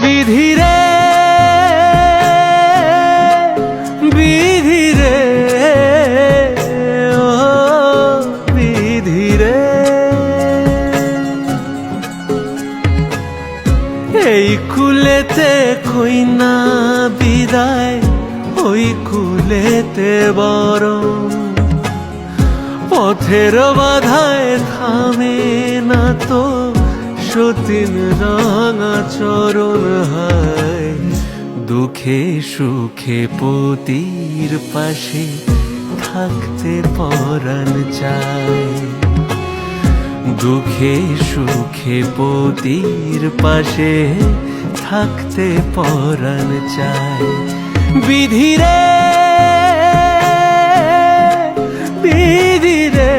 বিধিরে বিধিরে ও বিধিরে, এই কুলেতে কইনা বিদায়, ওই কুলেতে বরং পথের বাধায় থামে না তো সতীন রাঙা চরণ। হায় দুঃখে সুখে পতির পাশে থাকতে পরাণ চায়, দুঃখে সুখে পতির পাশে থাকতে পরাণ চায়। বিধিরে বিধিরে